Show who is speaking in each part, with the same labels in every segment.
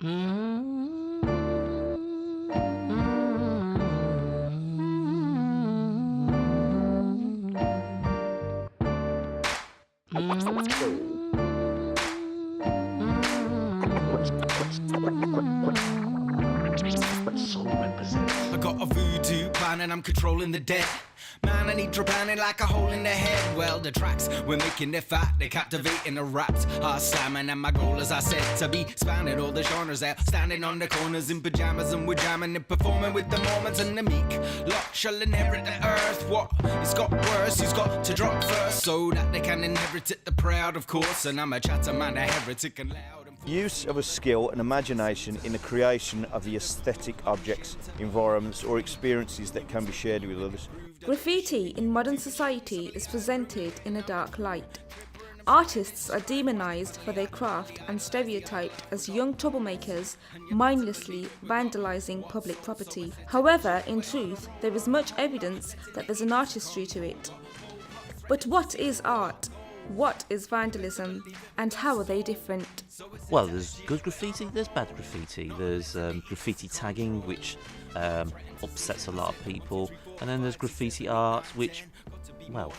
Speaker 1: I got a voodoo plan and I'm controlling the dead. Man, I need drowning like a hole in the head. Well, the tracks, we're making it fat, they're captivating the raps. Hard slamming, and my goal, as I said, to be spanning all the genres out. Standing on the corners in pajamas, and we're jamming and performing with the Mormons and the meek. Lot shall inherit the earth. What? It's got worse, he's got to drop first, so that they can inherit it, the proud, of course. And I'm a chatter man, a heretic and loud.
Speaker 2: Use of a skill and imagination in the creation of the aesthetic objects, environments or experiences that can be shared with others.
Speaker 3: Graffiti in modern society is presented in a dark light. Artists are demonised for their craft and stereotyped as young troublemakers mindlessly vandalising public property. However, in truth, there is much evidence that there's an artistry to it. But what is art? What is vandalism? And how are they different?
Speaker 4: Well, there's good graffiti, there's bad graffiti. There's graffiti tagging, which upsets a lot of people. And then there's graffiti art, which, well,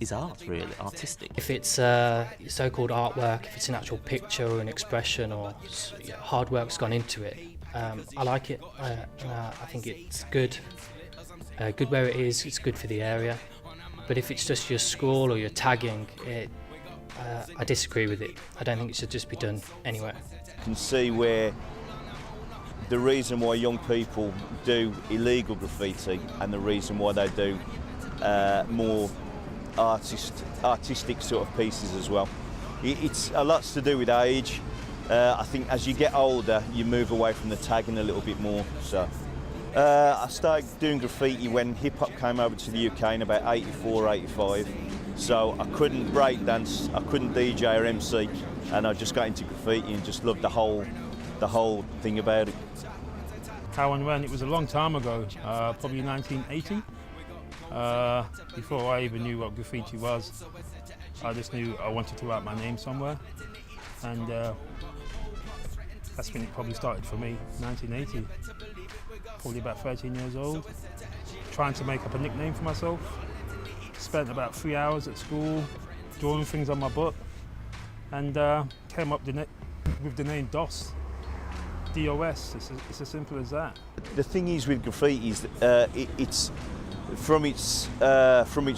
Speaker 4: is art, really, artistic.
Speaker 5: If it's so-called artwork, if it's an actual picture or an expression or hard work's gone into it, I like it. I think it's good. Good where it is, it's good for the area. But if it's just your scrawl or your tagging, I disagree with it. I don't think it should just be done anywhere.
Speaker 2: You can see where the reason why young people do illegal graffiti and the reason why they do more artistic sort of pieces as well. It's a lot to do with age. I think as you get older, you move away from the tagging a little bit more. So. I started doing graffiti when hip-hop came over to the UK in about 84, 85. So I couldn't break dance, I couldn't DJ or MC, and I just got into graffiti and just loved the whole thing about it.
Speaker 6: How and when? It was a long time ago, probably 1980. Before I even knew what graffiti was, I just knew I wanted to write my name somewhere. And that's when it probably started for me, 1980. Probably about 13 years old, trying to make up a nickname for myself. Spent about 3 hours at school drawing things on my book and came up with the name DOS. DOS, it's as simple as that.
Speaker 2: The thing is with graffiti is it's from its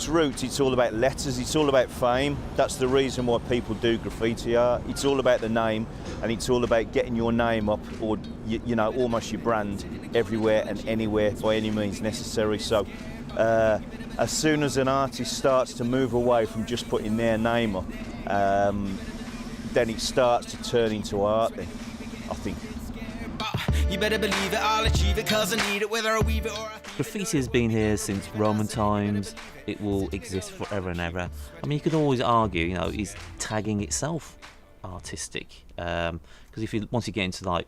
Speaker 2: roots, it's all about letters, it's all about fame. That's the reason why people do graffiti art. It's all about the name, and it's all about getting your name up, or you know, almost your brand everywhere and anywhere by any means necessary. So as soon as an artist starts to move away from just putting their name up, then it starts to turn into art then, I think.
Speaker 1: You better believe it, I'll achieve it, cause I need it, whether I weave it or I...
Speaker 4: Graffiti has been here since Roman times. It will exist forever and ever. I mean, you could always argue, you know, is tagging itself artistic? Because once you get into like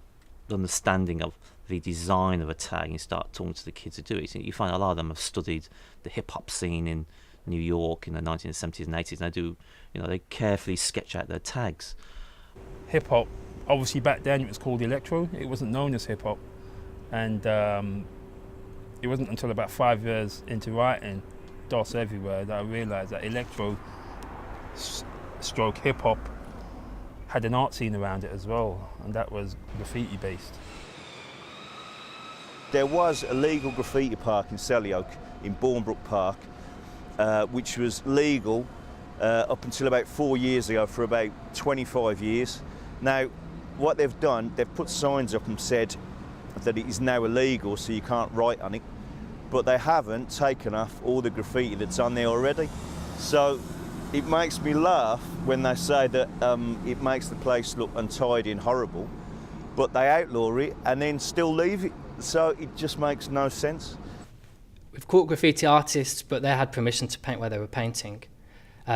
Speaker 4: the understanding of the design of a tag and you start talking to the kids who do it, you find a lot of them have studied the hip-hop scene in New York in the 1970s and 80s, and they carefully sketch out their tags.
Speaker 6: Hip-hop, obviously back then it was called electro. It wasn't known as hip-hop, and it wasn't until about 5 years into writing DOS everywhere that I realised that electro stroke hip-hop had an art scene around it as well, and that was graffiti based.
Speaker 2: There was a legal graffiti park in Selly Oak, in Bournebrook Park, which was legal up until about 4 years ago, for about 25 years. Now, what they've done, they've put signs up and said that it is now illegal, so you can't write on it, but they haven't taken off all the graffiti that's on there already. So it makes me laugh when they say that it makes the place look untidy and horrible, but they outlaw it and then still leave it. So it just makes no sense.
Speaker 5: We've caught graffiti artists, but they had permission to paint where they were painting.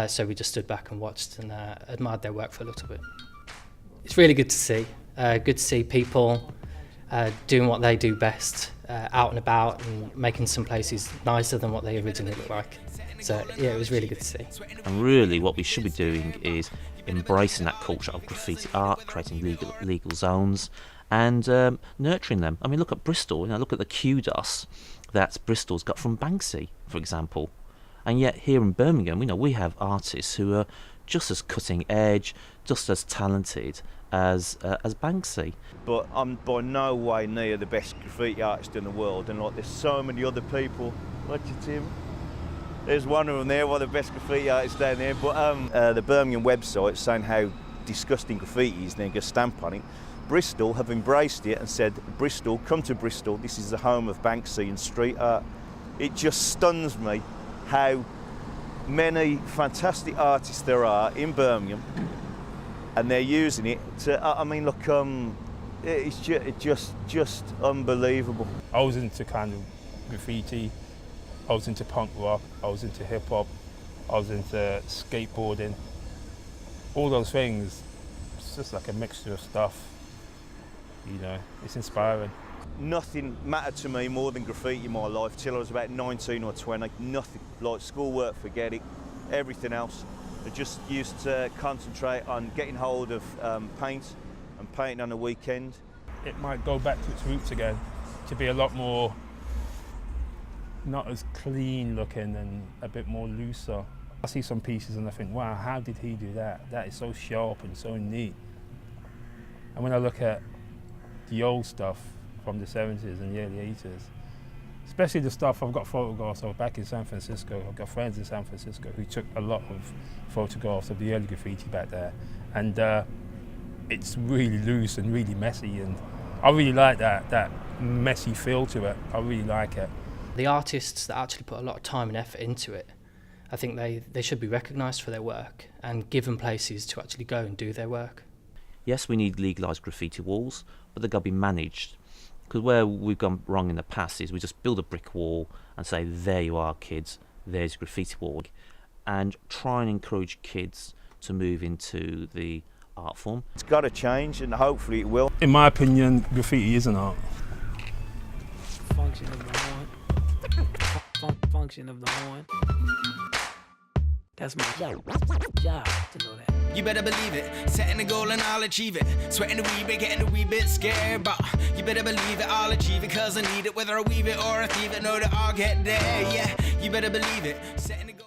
Speaker 5: So we just stood back and watched and admired their work for a little bit. It's really good to see. Good to see people doing what they do best, out and about and making some places nicer than what they originally looked like. So yeah, it was really good to see.
Speaker 4: And really what we should be doing is embracing that culture of graffiti art, creating legal zones, and nurturing them. I mean, look at Bristol. Look at the kudos that Bristol's got from Banksy, for example. And yet here in Birmingham, we have artists who are just as cutting edge, just as talented as Banksy.
Speaker 2: But I'm by no way near the best graffiti artist in the world, and there's so many other people. Watch it, Tim. There's one of them there, one of the best graffiti artists down there. But the Birmingham website saying how disgusting graffiti is, and they're going to stamp on it. Bristol have embraced it and said, Bristol, come to Bristol. This is the home of Banksy and street art. It just stuns me how many fantastic artists there are in Birmingham, and they're using it to. It's just unbelievable.
Speaker 6: I was into kind of graffiti, I was into punk rock, I was into hip hop, I was into skateboarding. All those things, it's just like a mixture of stuff. It's inspiring.
Speaker 2: Nothing mattered to me more than graffiti in my life till I was about 19 or 20. Nothing. Like schoolwork, forget it. Everything else. I just used to concentrate on getting hold of paint and painting on the weekend.
Speaker 6: It might go back to its roots again, to be a lot more, not as clean looking and a bit more looser. I see some pieces and I think, wow, how did he do that? That is so sharp and so neat. And when I look at the old stuff from the 70s and the early 80s, especially the stuff I've got photographs of back in San Francisco. I've got friends in San Francisco who took a lot of photographs of the early graffiti back there, and it's really loose and really messy, and I really like that messy feel to it. I really like it.
Speaker 5: The artists that actually put a lot of time and effort into it, I think they should be recognised for their work and given places to actually go and do their work.
Speaker 4: Yes, we need legalised graffiti walls, but they've got to be managed. Because where we've gone wrong in the past is we just build a brick wall and say, there you are, kids, there's graffiti wall. And try and encourage kids to move into the art form.
Speaker 2: It's got to change, and hopefully it will.
Speaker 6: In my opinion, graffiti is an art.
Speaker 7: Function of the horn. Function of the horn. That's my job to know that.
Speaker 1: You better believe it, setting a goal and I'll achieve it. Sweating a wee bit, getting a wee bit scared, but you better believe it, I'll achieve it, cause I need it. Whether I weave it or I thieve it, know that I'll get there, yeah. You better believe it, setting a goal.